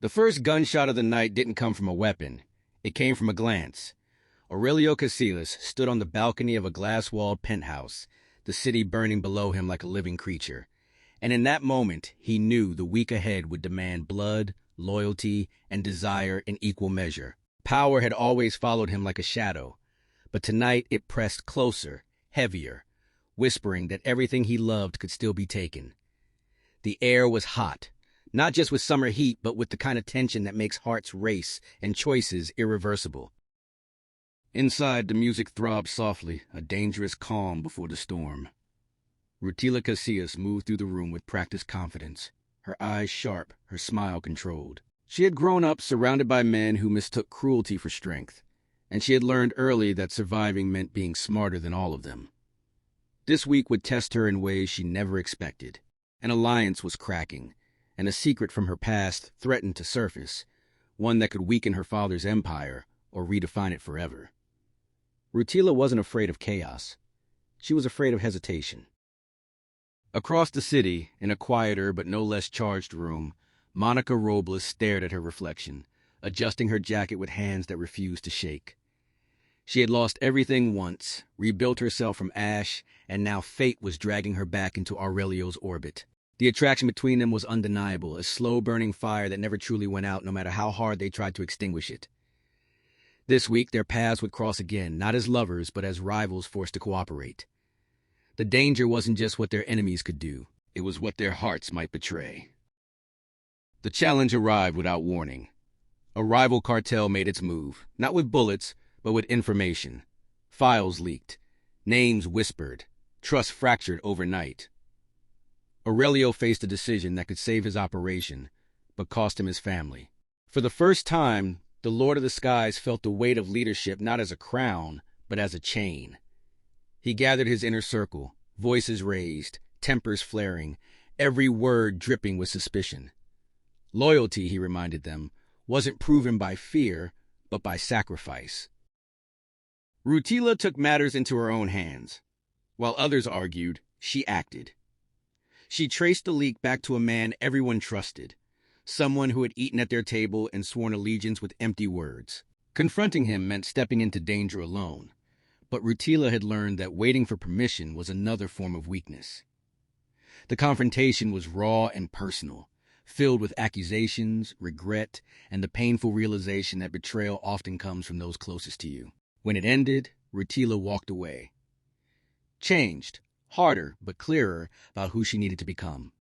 The first gunshot of the night didn't come from a weapon. It came from a glance. Aurelio Casillas stood on the balcony of a glass-walled penthouse, the city burning below him like a living creature. And in that moment, he knew the week ahead would demand blood, loyalty, and desire in equal measure. Power had always followed him like a shadow, but tonight it pressed closer, heavier, whispering that everything he loved could still be taken. The air was hot, not just with summer heat, but with the kind of tension that makes hearts race and choices irreversible. Inside, the music throbbed softly, a dangerous calm before the storm. Rutila Casillas moved through the room with practiced confidence, her eyes sharp, her smile controlled. She had grown up surrounded by men who mistook cruelty for strength, and she had learned early that surviving meant being smarter than all of them. This week would test her in ways she never expected. An alliance was cracking, and a secret from her past threatened to surface, one that could weaken her father's empire or redefine it forever. Rutila wasn't afraid of chaos. She was afraid of hesitation. Across the city, in a quieter but no less charged room, Monica Robles stared at her reflection, adjusting her jacket with hands that refused to shake. She had lost everything once, rebuilt herself from ash, and now fate was dragging her back into Aurelio's orbit. The attraction between them was undeniable, a slow-burning fire that never truly went out no matter how hard they tried to extinguish it. This week, their paths would cross again, not as lovers, but as rivals forced to cooperate. The danger wasn't just what their enemies could do, it was what their hearts might betray. The challenge arrived without warning. A rival cartel made its move, not with bullets, but with information. Files leaked, names whispered, trust fractured overnight. Aurelio faced a decision that could save his operation, but cost him his family. For the first time, the Lord of the Skies felt the weight of leadership not as a crown, but as a chain. He gathered his inner circle, voices raised, tempers flaring, every word dripping with suspicion. Loyalty, he reminded them, wasn't proven by fear, but by sacrifice. Rutila took matters into her own hands. While others argued, she acted. She traced the leak back to a man everyone trusted, someone who had eaten at their table and sworn allegiance with empty words. Confronting him meant stepping into danger alone, but Rutila had learned that waiting for permission was another form of weakness. The confrontation was raw and personal, filled with accusations, regret, and the painful realization that betrayal often comes from those closest to you. When it ended, Rutila walked away. Changed, harder but clearer about who she needed to become.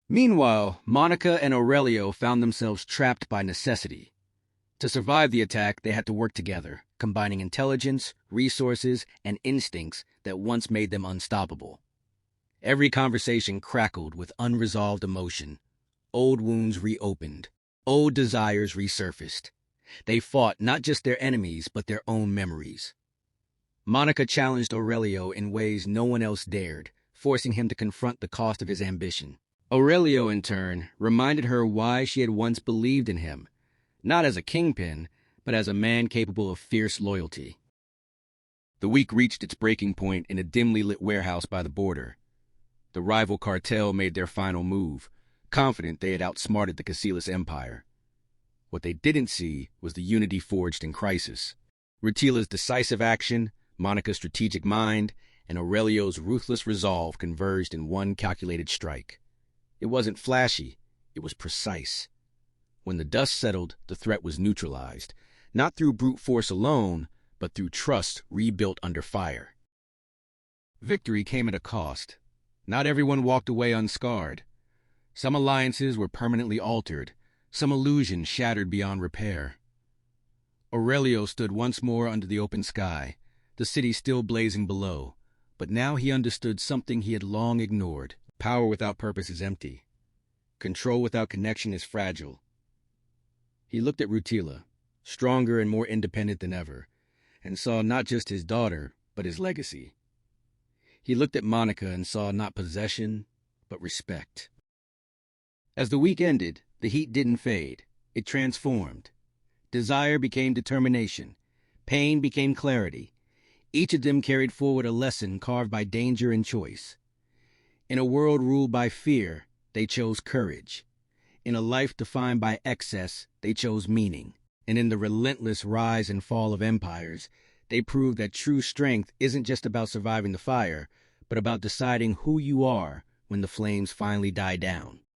Meanwhile, Monica and Aurelio found themselves trapped by necessity. To survive the attack, they had to work together, combining intelligence, resources, and instincts that once made them unstoppable. Every conversation crackled with unresolved emotion. Old wounds reopened. Old desires resurfaced. They fought not just their enemies, but their own memories. Monica challenged Aurelio in ways no one else dared, forcing him to confront the cost of his ambition. Aurelio, in turn, reminded her why she had once believed in him, not as a kingpin, but as a man capable of fierce loyalty. The week reached its breaking point in a dimly lit warehouse by the border. The rival cartel made their final move, confident they had outsmarted the Casillas empire. What they didn't see was the unity forged in crisis. Rutila's decisive action, Monica's strategic mind, and Aurelio's ruthless resolve converged in one calculated strike. It wasn't flashy, it was precise. When the dust settled, the threat was neutralized, not through brute force alone, but through trust rebuilt under fire. Victory came at a cost. Not everyone walked away unscarred. Some alliances were permanently altered, some illusions shattered beyond repair. Aurelio stood once more under the open sky, the city still blazing below, but now he understood something he had long ignored. Power without purpose is empty. Control without connection is fragile. He looked at Rutila, stronger and more independent than ever, and saw not just his daughter, but his legacy. He looked at Monica and saw not possession, but respect. As the week ended, the heat didn't fade. It transformed. Desire became determination. Pain became clarity. Each of them carried forward a lesson carved by danger and choice. In a world ruled by fear, they chose courage. In a life defined by excess, they chose meaning. And in the relentless rise and fall of empires, they proved that true strength isn't just about surviving the fire, but about deciding who you are when the flames finally die down.